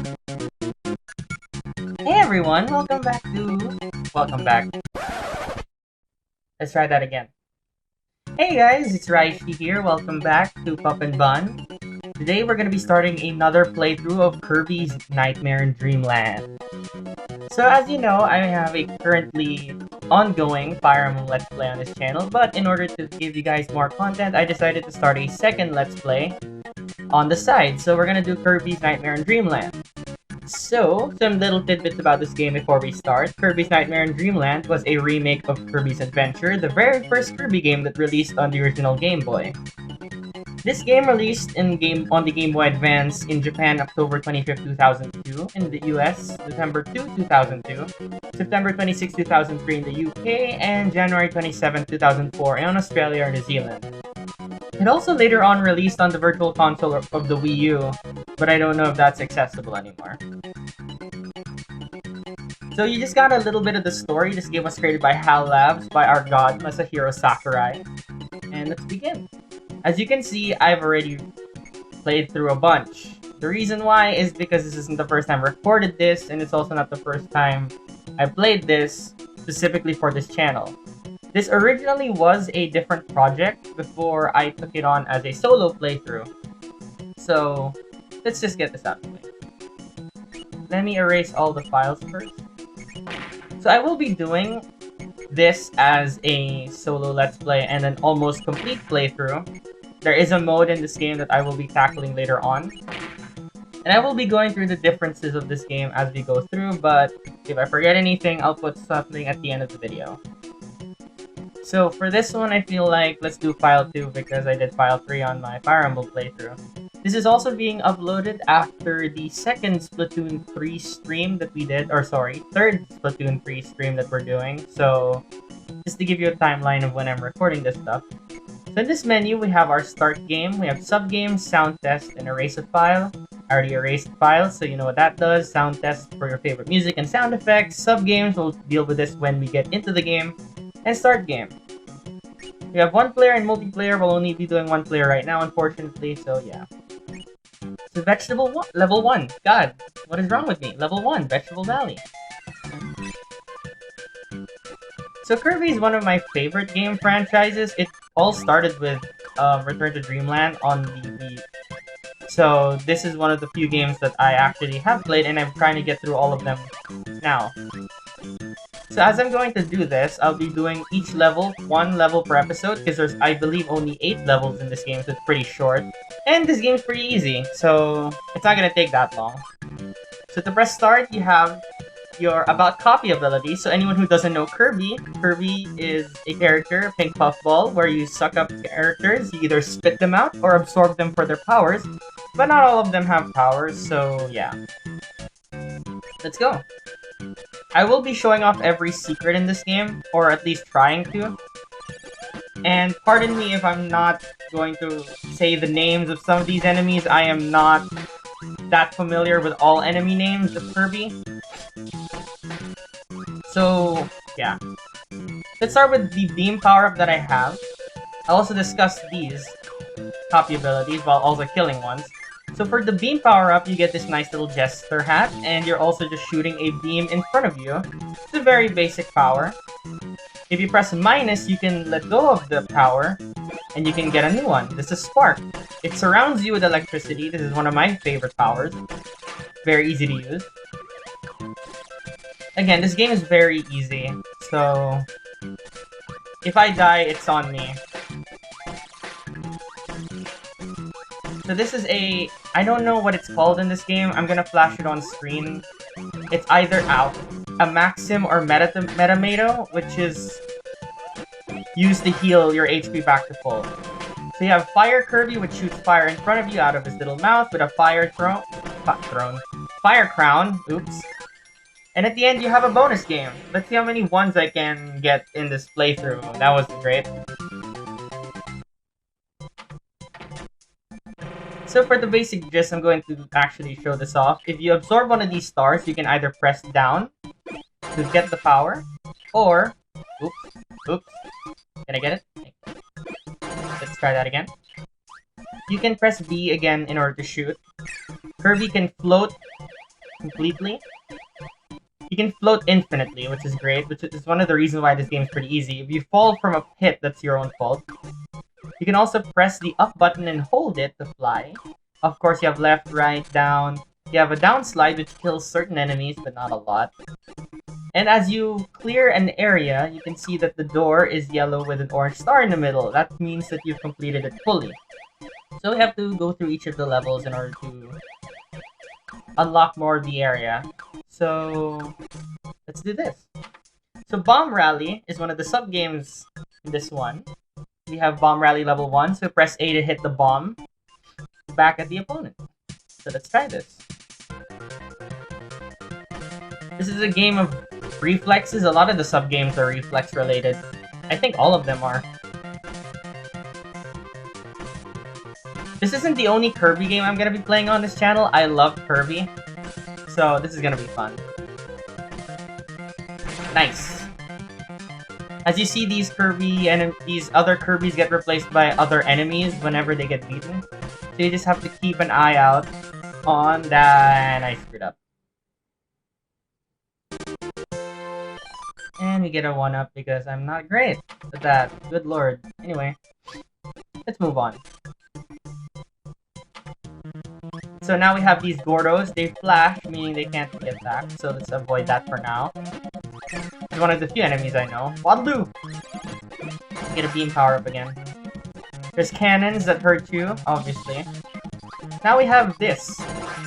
Hey everyone, welcome back. Let's try that again. Hey guys, it's Raishi here. Welcome back to Pup and Bun. Today we're gonna be starting another playthrough of Kirby's Nightmare in Dreamland. So as you know, I have a currently ongoing Fire Emblem Let's Play on this channel, but in order to give you guys more content, I decided to start a second Let's Play on the side. So we're gonna do Kirby's Nightmare in Dreamland. So, some little tidbits about this game before we start. Kirby's Nightmare in Dreamland was a remake of Kirby's Adventure, the very first Kirby game that released on the original Game Boy. This game released on the Game Boy Advance in Japan October 25, 2002, in the US December 2, 2002, September 26, 2003 in the UK, and January 27, 2004 in Australia and New Zealand. It also later on released on the Virtual Console of the Wii U, but I don't know if that's accessible anymore. So you just got a little bit of the story. This game was created by HAL Labs by our god Masahiro Sakurai. And let's begin. As you can see, I've already played through a bunch. The reason why is because this isn't the first time I recorded this, and it's also not the first time I played this specifically for this channel. This originally was a different project before I took it on as a solo playthrough. So, let's just get this out of the way. Let me erase all the files first. So I will be doing this as a solo let's play and an almost complete playthrough. There is a mode in this game that I will be tackling later on. And I will be going through the differences of this game as we go through, but if I forget anything, I'll put something at the end of the video. So for this one, I feel like let's do file 2 because I did file 3 on my Fire Emblem playthrough. This is also being uploaded after the second Splatoon 3 stream that we did, or sorry, third Splatoon 3 stream that we're doing. So just to give you a timeline of when I'm recording this stuff. So in this menu, we have our start game, we have sub-game, sound test, and erase a file. I already erased files, so you know what that does. Sound test for your favorite music and sound effects. Sub-games, we'll deal with this when we get into the game. And start game. We have one player and multiplayer. We'll only be doing one player right now, unfortunately, so yeah. So level 1. God, what is wrong with me? Level 1, Vegetable Valley. So Kirby is one of my favorite game franchises. It all started with Return to Dreamland on the Wii. So this is one of the few games that I actually have played, and I'm trying to get through all of them now. So as I'm going to do this, I'll be doing each level, 1 level per episode, because there's, I believe, only 8 levels in this game, so it's pretty short. And this game's pretty easy, so it's not gonna take that long. So to press start, you have your About Copy ability. So anyone who doesn't know Kirby, Kirby is a character, a pink puffball, where you suck up characters, you either spit them out or absorb them for their powers, but not all of them have powers, so yeah. Let's go. I will be showing off every secret in this game, or at least trying to. And pardon me if I'm not going to say the names of some of these enemies. I am not that familiar with all enemy names of Kirby. So, yeah. Let's start with the beam power-up that I have. I'll also discuss these copy abilities while also killing ones. So for the beam power-up, you get this nice little jester hat, and you're also just shooting a beam in front of you. It's a very basic power. If you press minus, you can let go of the power, and you can get a new one. This is Spark. It surrounds you with electricity. This is one of my favorite powers. Very easy to use. Again, this game is very easy, so if I die, it's on me. So this is I don't know what it's called in this game. I'm gonna flash it on screen. It's either a Maxim or Metamato, which is used to heal your HP back to full. So you have Fire Kirby, which shoots fire in front of you out of his little mouth with a fire crown. Oops. And at the end, you have a bonus game. Let's see how many ones I can get in this playthrough. That was great. So for the basic gist, I'm going to actually show this off. If you absorb one of these stars, you can either press down to get the power, or... Oops. Can I get it? Let's try that again. You can press B again in order to shoot. Kirby can float completely. You can float infinitely, which is great, which is one of the reasons why this game is pretty easy. If you fall from a pit, that's your own fault. You can also press the up button and hold it to fly. Of course, you have left, right, down. You have a down slide, which kills certain enemies, but not a lot. And as you clear an area, you can see that the door is yellow with an orange star in the middle. That means that you've completed it fully. So we have to go through each of the levels in order to unlock more of the area. So let's do this. So Bomb Rally is one of the sub-games in this one. We have Bomb Rally level 1, so press A to hit the bomb back at the opponent. So let's try this. This is a game of reflexes. A lot of the sub-games are reflex related. I think all of them are. This isn't the only Kirby game I'm gonna be playing on this channel. I love Kirby. So this is gonna be fun. Nice. As you see, these other Kirbys get replaced by other enemies whenever they get beaten. So you just have to keep an eye out on that. And I screwed up. And we get a 1-up because I'm not great at that. Good lord. Anyway, let's move on. So now we have these Gordos. They flash, meaning they can't get back. So let's avoid that for now. It's one of the few enemies I know. Waddaloo! Get a beam power up again. There's cannons that hurt you, obviously. Now we have this.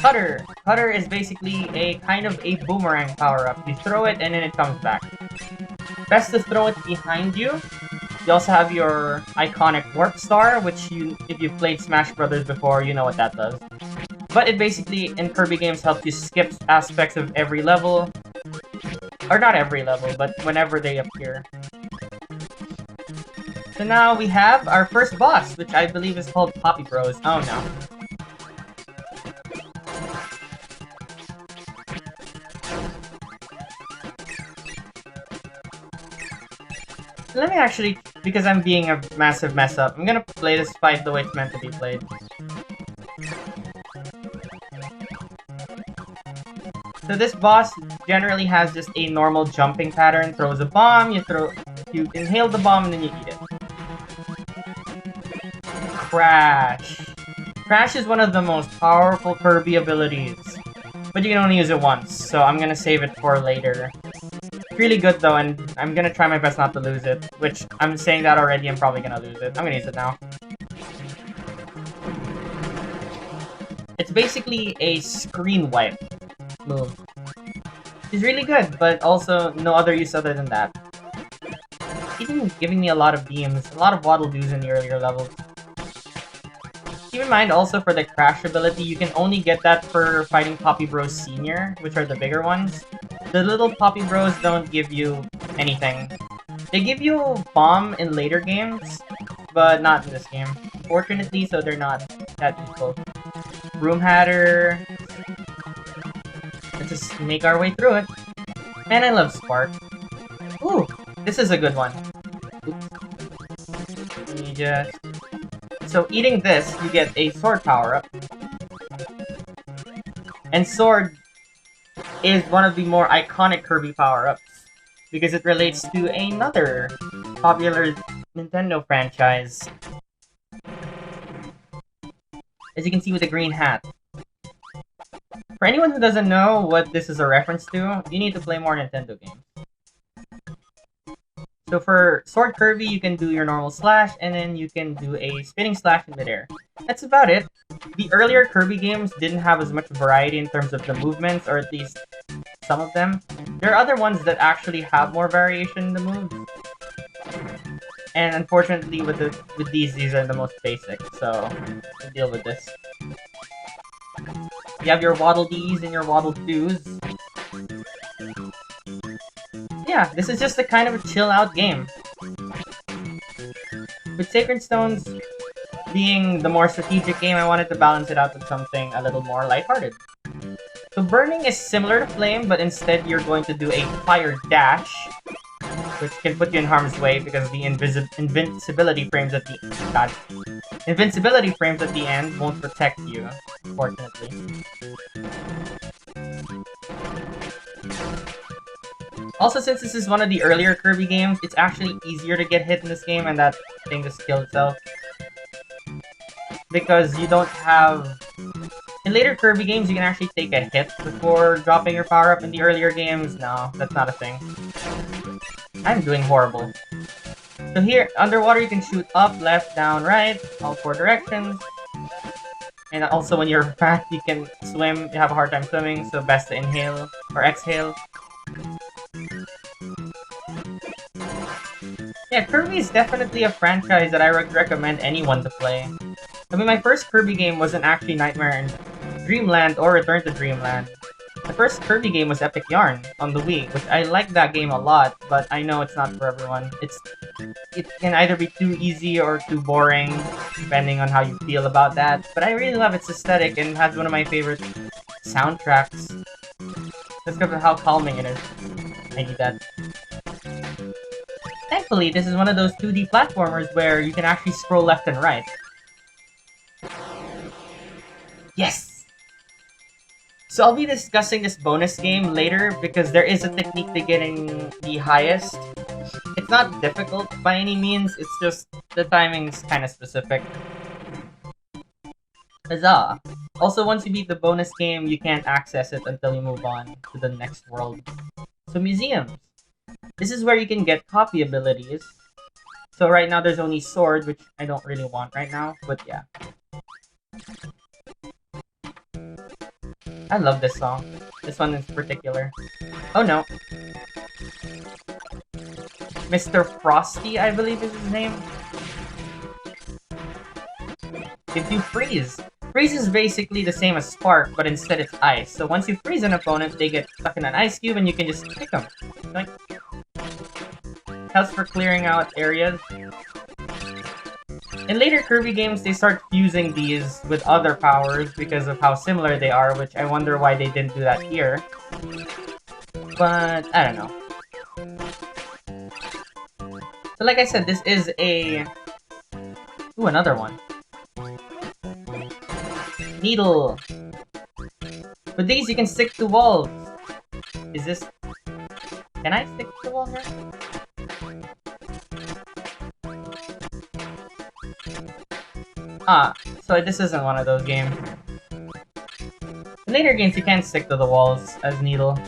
Cutter. Cutter is basically a kind of a boomerang power-up. You throw it and then it comes back. Best to throw it behind you. You also have your iconic Warp Star, which if you've played Smash Brothers before, you know what that does. But it basically, in Kirby games, helps you skip aspects of every level. Or not every level, but whenever they appear. So now we have our first boss, which I believe is called Poppy Bros. Oh no. Let me actually, because I'm being a massive mess up, I'm gonna play this fight the way it's meant to be played. So this boss generally has just a normal jumping pattern. Throws a bomb, you inhale the bomb, and then you eat it. Crash. Crash is one of the most powerful Kirby abilities, but you can only use it once, so I'm gonna save it for later. It's really good though, and I'm gonna try my best not to lose it, which I'm saying that already, I'm probably gonna lose it. I'm gonna use it now. It's basically a screen wipe move. It's really good, but also no other use other than that. Even giving me a lot of beams, a lot of Waddle-Doos in the earlier levels. Keep in mind also for the Crash ability, you can only get that for fighting Poppy Bros Senior, which are the bigger ones. The little Poppy Bros don't give you anything. They give you Bomb in later games, but not in this game. Fortunately, so they're not that useful. Broom Hatter. Let's just make our way through it. And I love Spark. Ooh, this is a good one. Oops. Let me just... So eating this, you get a sword power-up. And sword is one of the more iconic Kirby power-ups, because it relates to another popular Nintendo franchise. As you can see with the green hat. For anyone who doesn't know what this is a reference to, you need to play more Nintendo games. So for Sword Kirby, you can do your normal slash, and then you can do a spinning slash in midair. That's about it. The earlier Kirby games didn't have as much variety in terms of the movements, or at least some of them. There are other ones that actually have more variation in the moves. And unfortunately, with these are the most basic, so we'll deal with this. You have your Waddle-Dees and your Waddle-Doos. Yeah, this is just a kind of a chill-out game. With Sacred Stones being the more strategic game, I wanted to balance it out with something a little more lighthearted. So Burning is similar to Flame, but instead you're going to do a Fire Dash, which can put you in harm's way because the invincibility frames at the end won't protect you, fortunately. Also, since this is one of the earlier Kirby games, it's actually easier to get hit in this game and that thing just killed itself. Because you don't have... In later Kirby games, you can actually take a hit before dropping your power-up. In the earlier games, no, that's not a thing. I'm doing horrible. So here, underwater, you can shoot up, left, down, right, all 4 directions. And also when you're fat, you can swim. You have a hard time swimming, so best to inhale or exhale. Yeah, Kirby is definitely a franchise that I would recommend anyone to play. I mean, my first Kirby game wasn't actually Nightmare in Dreamland or Return to Dreamland. The first Kirby game was Epic Yarn on the Wii, which I like that game a lot, but I know it's not for everyone. It can either be too easy or too boring, depending on how you feel about that. But I really love its aesthetic and has one of my favorite soundtracks. Just because of how calming it is. I need that. Thankfully, this is one of those 2D platformers where you can actually scroll left and right. Yes! So I'll be discussing this bonus game later because there is a technique to getting the highest. It's not difficult by any means, it's just the timing's kind of specific. Huzzah! Also, once you beat the bonus game, you can't access it until you move on to the next world. So museums. This is where you can get copy abilities. So right now there's only Sword, which I don't really want right now, but yeah. I love this song. This one in particular. Oh no. Mr. Frosty, I believe is his name. Gives you Freeze. Freeze is basically the same as Spark, but instead it's ice. So once you freeze an opponent, they get stuck in an ice cube and you can just kick them. Like, helps for clearing out areas. In later Kirby games, they start fusing these with other powers because of how similar they are, which I wonder why they didn't do that here. But, I don't know. So like I said, this is a... Ooh, another one. Needle! With these, you can stick to walls. Is this... Can I stick to the wall here? Ah, so this isn't one of those games. In later games, you can't stick to the walls as Needle.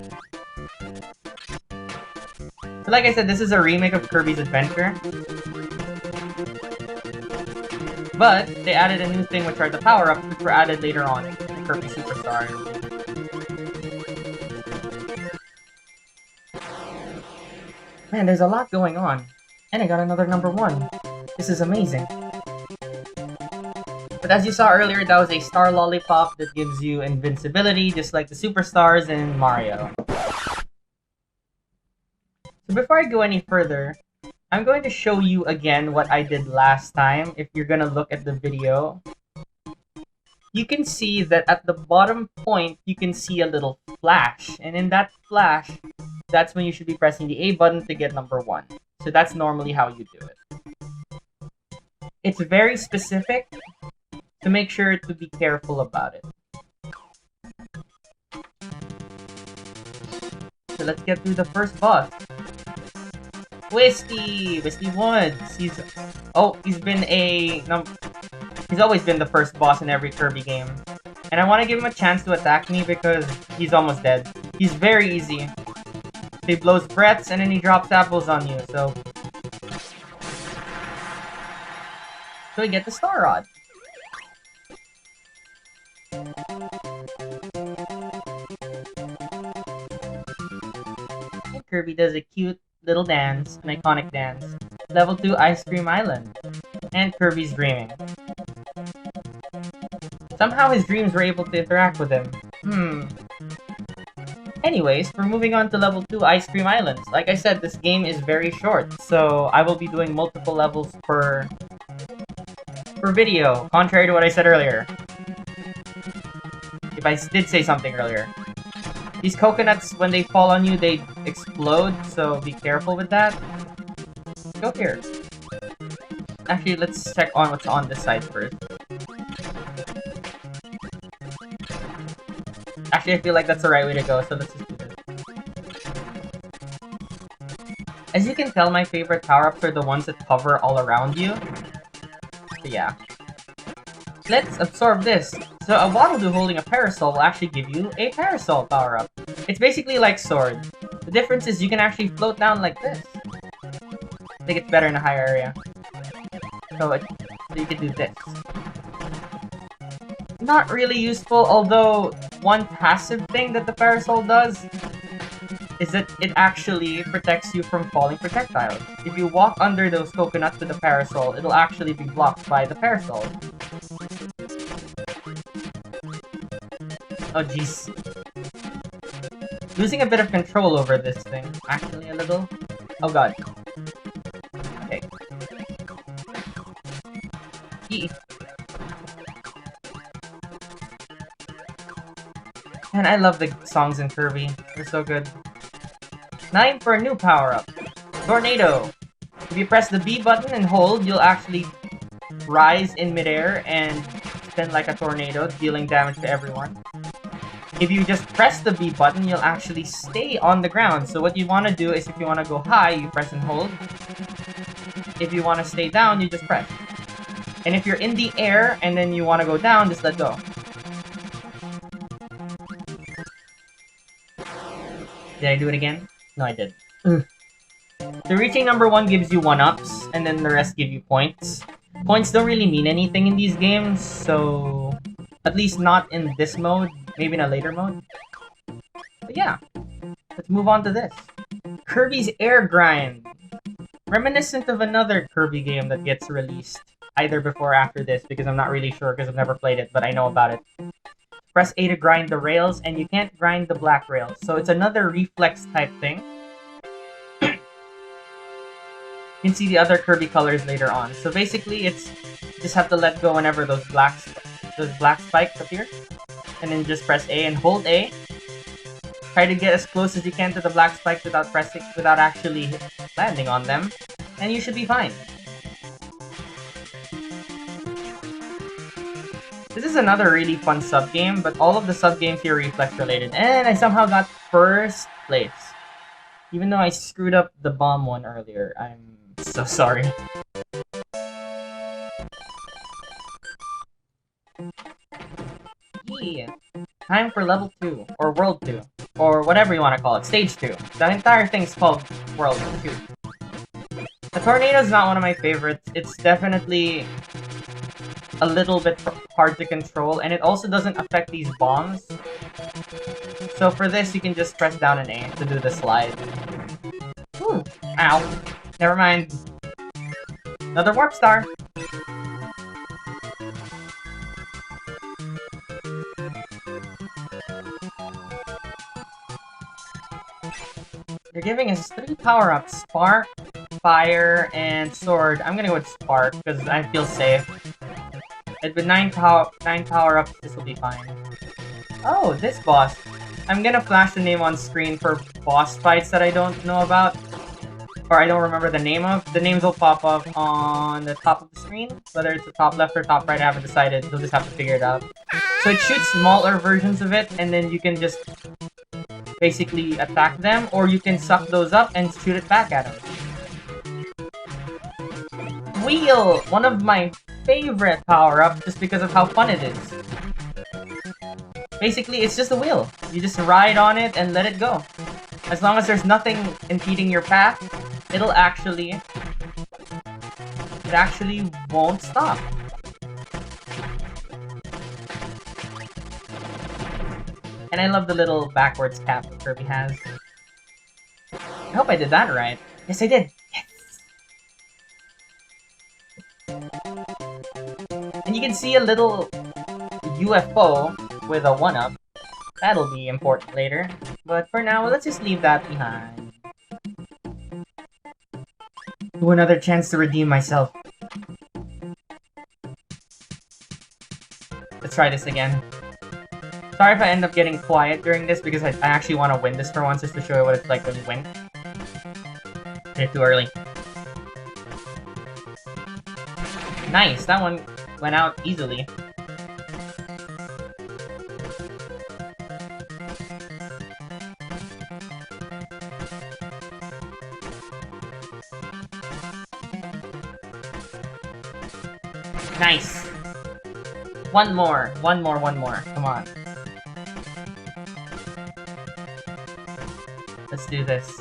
But like I said, this is a remake of Kirby's Adventure. But they added a new thing, which are the power-ups, which were added later on in Kirby Superstar. Man, there's a lot going on. And I got another #1. This is amazing. But as you saw earlier, that was a star lollipop that gives you invincibility, just like the superstars in Mario. So before I go any further, I'm going to show you again what I did last time. If you're gonna look at the video, you can see that at the bottom point, you can see a little flash. And in that flash, that's when you should be pressing the A button to get #1. So that's normally how you do it. It's very specific, so make sure to be careful about it. So let's get through the first boss. Whiskey Woods. He's always been the first boss in every Kirby game. And I want to give him a chance to attack me because he's almost dead. He's very easy. He blows breaths and then he drops apples on you, so we get the Star Rod. And Kirby does a cute little dance, an iconic dance. Level 2 Ice Cream Island. And Kirby's dreaming. Somehow his dreams were able to interact with him. Anyways, we're moving on to level 2 Ice Cream Islands. Like I said, this game is very short, so I will be doing multiple levels per video, contrary to what I said earlier. If I did say something earlier. These coconuts, when they fall on you, they explode, so be careful with that. Go here. Actually, let's check on what's on this side first. Actually, I feel like that's the right way to go, so let's just do this. As you can tell, my favorite power-ups are the ones that cover all around you. So yeah. Let's absorb this. So a Waddle-Doo holding a parasol will actually give you a parasol power-up. It's basically like Sword. The difference is you can actually float down like this. I think it's better in a higher area. So you can do this. Not really useful, although one passive thing that the parasol does is that it actually protects you from falling projectiles. If you walk under those coconuts with the parasol, it'll actually be blocked by the parasol. Oh jeez. Losing a bit of control over this thing. Actually, a little. Oh god. Okay. Yee. Man, I love the songs in Kirby. They're so good. 9 for a new power-up. Tornado. If you press the B button and hold, you'll actually rise in midair and spin like a tornado, dealing damage to everyone. If you just press the B button, you'll actually stay on the ground. So what you want to do is if you want to go high, you press and hold. If you want to stay down, you just press. And if you're in the air and then you want to go down, just let go. Did I do it again? No, I did. So reaching number 1 gives you 1-ups, and then the rest give you points. Points don't really mean anything in these games, so... At least not in this mode, maybe in a later mode. But yeah, let's move on to this. Kirby's Air Grind. Reminiscent of another Kirby game that gets released, either before or after this, because I'm not really sure because I've never played it, but I know about it. Press A to grind the rails, and you can't grind the black rails. So it's another reflex type thing. You can see the other Kirby colors later on. So basically, it's just have to let go whenever those black spikes appear. And then just press A and hold A. Try to get as close as you can to the black spikes without actually landing on them. And you should be fine. This is another really fun sub-game, but all of the sub-games here are reflex-related. And I somehow got first place. Even though I screwed up the bomb one earlier. I'm so sorry. Yeah. Time for level 2, or world 2, or whatever you want to call it, stage 2. The entire thing's called world 2. The tornado's not one of my favorites. It's definitely a little bit hard to control, and it also doesn't affect these bombs. So for this, you can just press down an A to do the slide. Ooh, ow. Never mind. Another warp star. You're giving us 3 power-ups: Spark, Fire, and Sword. I'm gonna go with Spark, because I feel safe. And with 9 power-ups, this will be fine. Oh, this boss. I'm gonna flash the name on screen for boss fights that I don't know about. Or I don't remember the name of. The names will pop up on the top of the screen. Whether it's the top left or top right, I haven't decided. You'll just have to figure it out. So it shoots smaller versions of it, and then you can just basically attack them, or you can suck those up and shoot it back at them. Wheel! One of my favorite power-ups just because of how fun it is. Basically, it's just a wheel. You just ride on it and let it go. As long as there's nothing impeding your path, it actually won't stop. And I love the little backwards cap that Kirby has. I hope I did that right. Yes, I did! Yes! And you can see a little UFO with a 1-up. That'll be important later. But for now, let's just leave that behind. Ooh, another chance to redeem myself. Let's try this again. Sorry if I end up getting quiet during this, because I actually want to win this for once, just to show you what it's like when you win. Did it too early. Nice, that one went out easily. Nice. One more. Come on. Let's do this.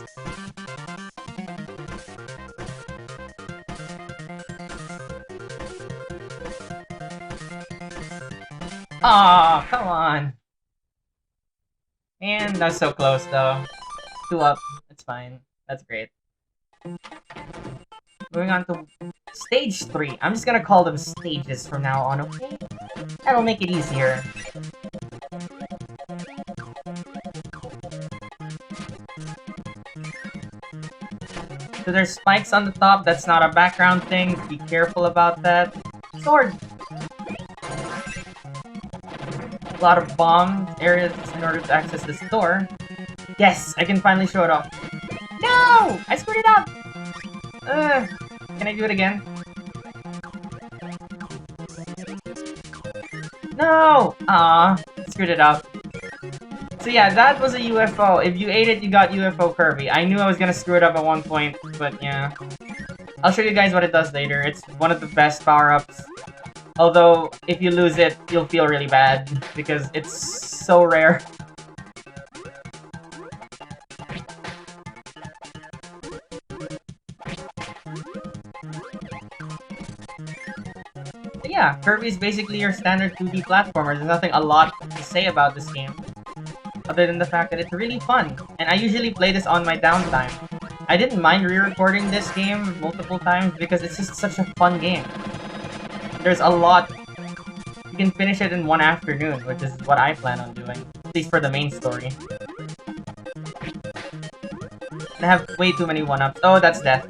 Aw, come on. And that's so close though. 2 up. It's fine. That's great. Moving on to stage 3. I'm just gonna call them stages from now on, okay? That'll make it easier. So there's spikes on the top. That's not a background thing. Be careful about that. Sword! A lot of bomb areas in order to access this door. Yes! I can finally show it off. No! I screwed it up! Can I do it again? No! Aw, screwed it up. So yeah, that was a UFO. If you ate it, you got UFO Kirby. I knew I was gonna screw it up at one point, but yeah. I'll show you guys what it does later. It's one of the best power-ups. Although, if you lose it, you'll feel really bad, because it's so rare. But yeah, Kirby is basically your standard 2D platformer. There's nothing a lot to say about this game, other than the fact that it's really fun. And I usually play this on my downtime. I didn't mind re-recording this game multiple times because it's just such a fun game. There's a lot. You can finish it in one afternoon, which is what I plan on doing. At least for the main story. I have way too many 1-ups. Oh, that's death.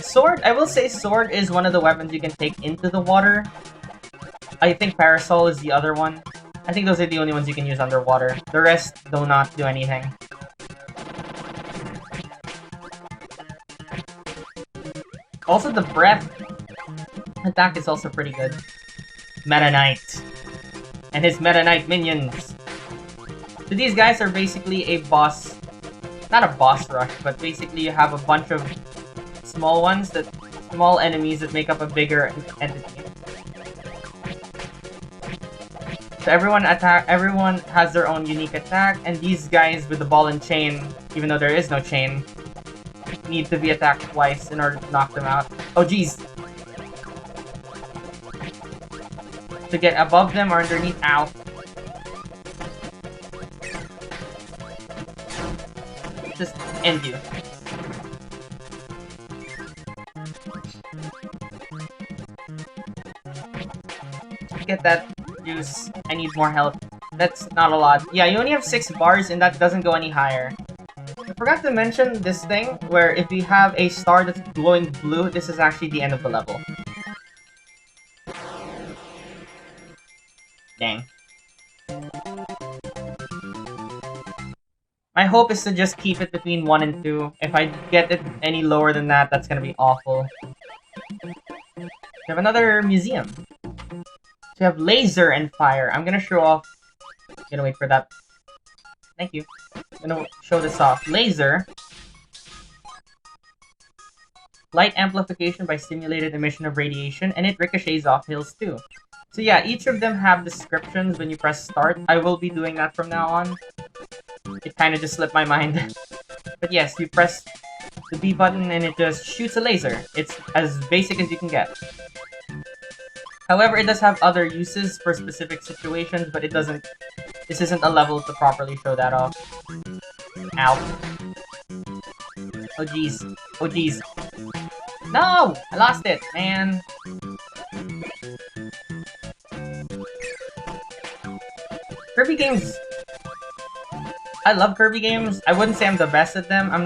Sword, I will say sword is one of the weapons you can take into the water. I think parasol is the other one. I think those are the only ones you can use underwater. The rest do not do anything. Also, the breath attack is also pretty good. Meta Knight. And his Meta Knight minions. So these guys are basically a boss... Not a boss rush, but basically you have a bunch of small ones small enemies that make up a bigger entity. So everyone has their own unique attack, and these guys with the ball and chain, even though there is no chain, need to be attacked twice in order to knock them out. Oh jeez! To get above them or underneath, ow. Just end you. Get that juice. I need more health. That's not a lot. Yeah, you only have 6 bars and that doesn't go any higher. I forgot to mention this thing where if you have a star that's glowing blue, this is actually the end of the level. Dang. My hope is to just keep it between 1 and 2. If I get it any lower than that, that's gonna be awful. We have another museum. So we have laser and fire. I'm gonna show off... I'm gonna wait for that. Thank you. I'm gonna show this off. Laser. Light amplification by stimulated emission of radiation, and it ricochets off hills too. So yeah, each of them have descriptions when you press start. I will be doing that from now on. It kind of just slipped my mind. But yes, you press the B button and it just shoots a laser. It's as basic as you can get. However, it does have other uses for specific situations, but it doesn't... This isn't a level to properly show that off. Ow. Oh jeez. Oh jeez. No! I lost it, man. Kirby games... I love Kirby games. I wouldn't say I'm the best at them. I'm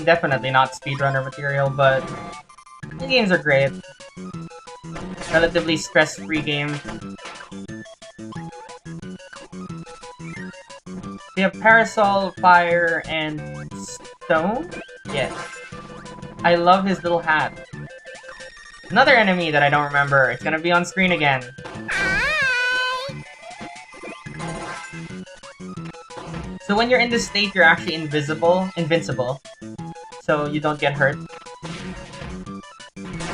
definitely not speedrunner material, but the games are great. Relatively stress-free games. We have Parasol, Fire, and Stone? Yes. I love his little hat. Another enemy that I don't remember. It's gonna be on screen again. So when you're in this state, you're actually invincible. So you don't get hurt.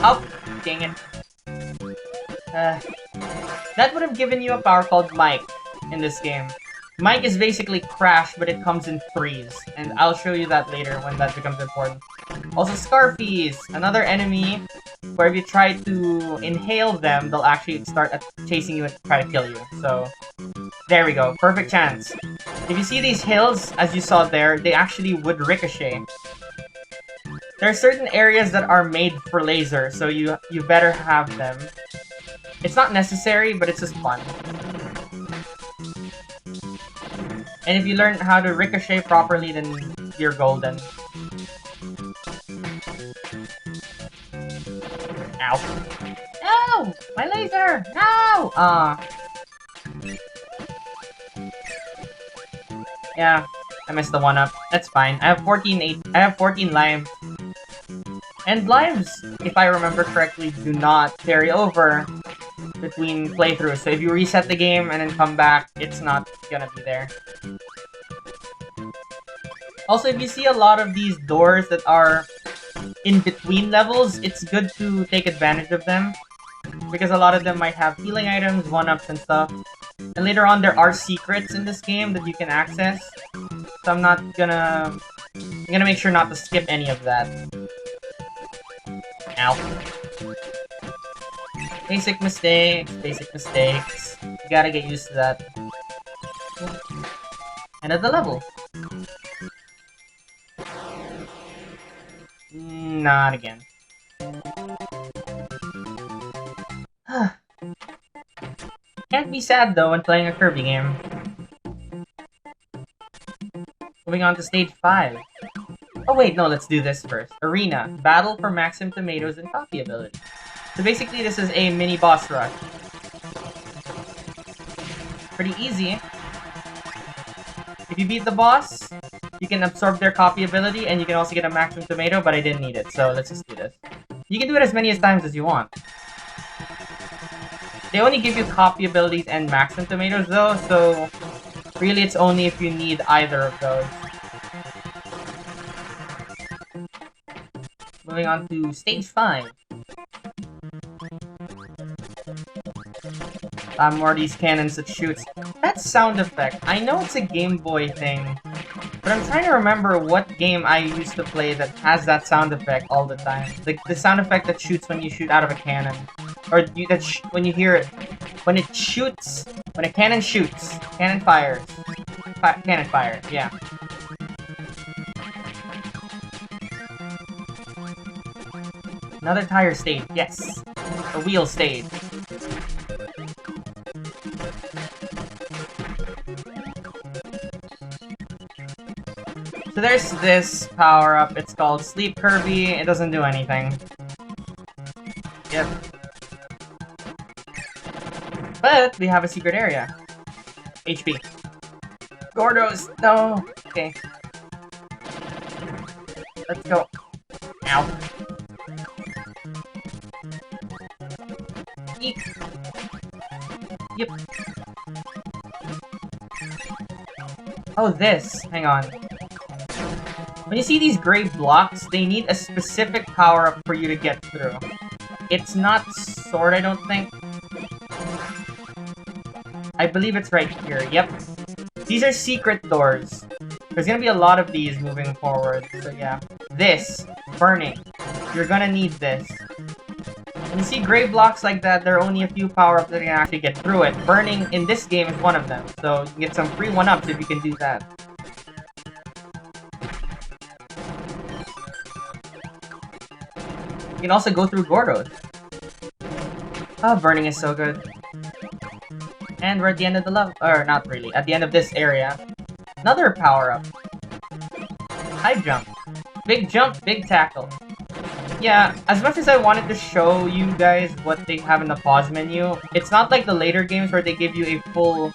Oh, dang it. That would have given you a power called Mike in this game. Mike is basically Crash, but it comes in threes, and I'll show you that later when that becomes important. Also, Scarfies, another enemy where if you try to inhale them, they'll actually start chasing you and try to kill you. So, there we go. Perfect chance. If you see these hills, as you saw there, they actually would ricochet. There are certain areas that are made for laser, so you better have them. It's not necessary, but it's just fun. And if you learn how to ricochet properly, then you're golden. Ow. No! My laser! No! Yeah, I missed the 1-up. That's fine. I have 14 lives. And lives, if I remember correctly, do not carry over between playthroughs. So if you reset the game and then come back, it's not gonna be there. Also, if you see a lot of these doors that are in between levels, it's good to take advantage of them. Because a lot of them might have healing items, 1-ups, and stuff. And later on, there are secrets in this game that you can access. So I'm gonna make sure not to skip any of that. Ow. Basic mistakes, basic mistakes. You gotta get used to that. End of the level. Not again. Can't be sad though when playing a Kirby game. Moving on to stage 5. Oh wait, no, let's do this first. Arena. Battle for maximum tomatoes and coffee ability. So basically this is a mini boss rush. Pretty easy. If you beat the boss, you can absorb their copy ability and you can also get a maximum tomato, but I didn't need it, so let's just do this. You can do it as many times as you want. They only give you copy abilities and maximum tomatoes though, so really it's only if you need either of those. Moving on to stage 5. More of these cannons that shoots. That sound effect, I know it's a Game Boy thing, but I'm trying to remember what game I used to play that has that sound effect all the time. The sound effect that shoots when you shoot out of a cannon. Or when you hear it. When it shoots. When a cannon shoots. Cannon fires. Cannon fire, yeah. Another tire stage, yes. A wheel stage. So there's this power-up, it's called Sleep Kirby, it doesn't do anything. Yep. But we have a secret area. HP. Gordos, no! Okay. Let's go. Ow. Eek. Yep. Oh, this. Hang on. When you see these gray blocks, they need a specific power-up for you to get through. It's not sword, I don't think. I believe it's right here. Yep. These are secret doors. There's gonna be a lot of these moving forward, so yeah. This. Burning. You're gonna need this. When you see gray blocks like that, there are only a few power-ups that can actually get through it. Burning in this game is one of them, so you can get some free 1-ups if you can do that. You can also go through Gordos. Oh, burning is so good. And we're at the end of the level. Or, not really. At the end of this area. Another power-up. High jump. Big jump, big tackle. Yeah, as much as I wanted to show you guys what they have in the pause menu, it's not like the later games where they give you a full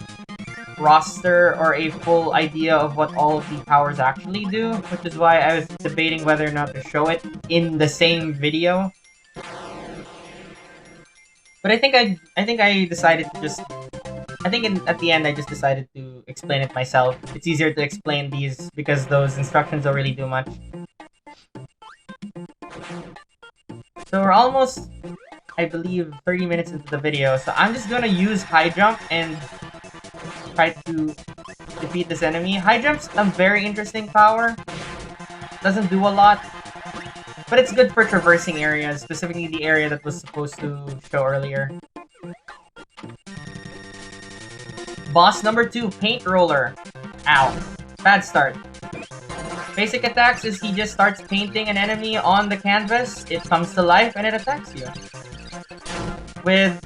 roster or a full idea of what all of the powers actually do, which is why I was debating whether or not to show it in the same video. But I think I decided to just... at the end I just decided to explain it myself. It's easier to explain these because those instructions don't really do much. So we're almost, I believe, 30 minutes into the video. So I'm just gonna use high jump and try to defeat this enemy. High jump's a very interesting power. Doesn't do a lot, but it's good for traversing areas, specifically the area that was supposed to show earlier. Boss number 2, Paint Roller. Ow. Bad start. Basic attacks is he just starts painting an enemy on the canvas, it comes to life, and it attacks you. With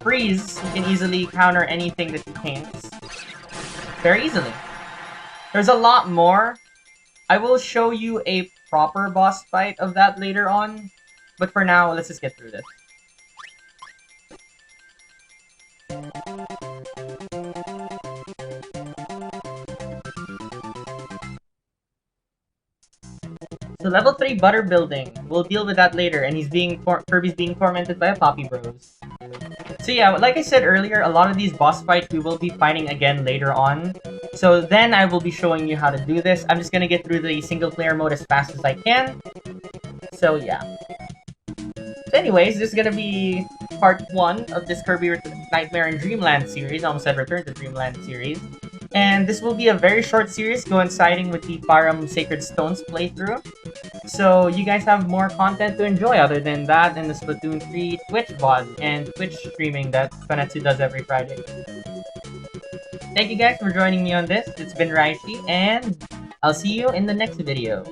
Freeze, you can easily counter anything that he paints. Very easily. There's a lot more. I will show you a proper boss fight of that later on, but for now, let's just get through this. So level 3 butter building. We'll deal with that later, and Kirby's being tormented by a Poppy Bros. So yeah, like I said earlier, a lot of these boss fights we will be fighting again later on. So then I will be showing you how to do this. I'm just gonna get through the single player mode as fast as I can. So yeah. So anyways, this is gonna be part 1 of this Kirby Nightmare in Dreamland series. I almost said Return to Dreamland series. And this will be a very short series coinciding with the Farum Sacred Stones playthrough. So you guys have more content to enjoy other than that and the Splatoon 3 Twitch VOD and Twitch streaming that Fanetsu does every Friday. Thank you guys for joining me on this. It's been Raishi, and I'll see you in the next video.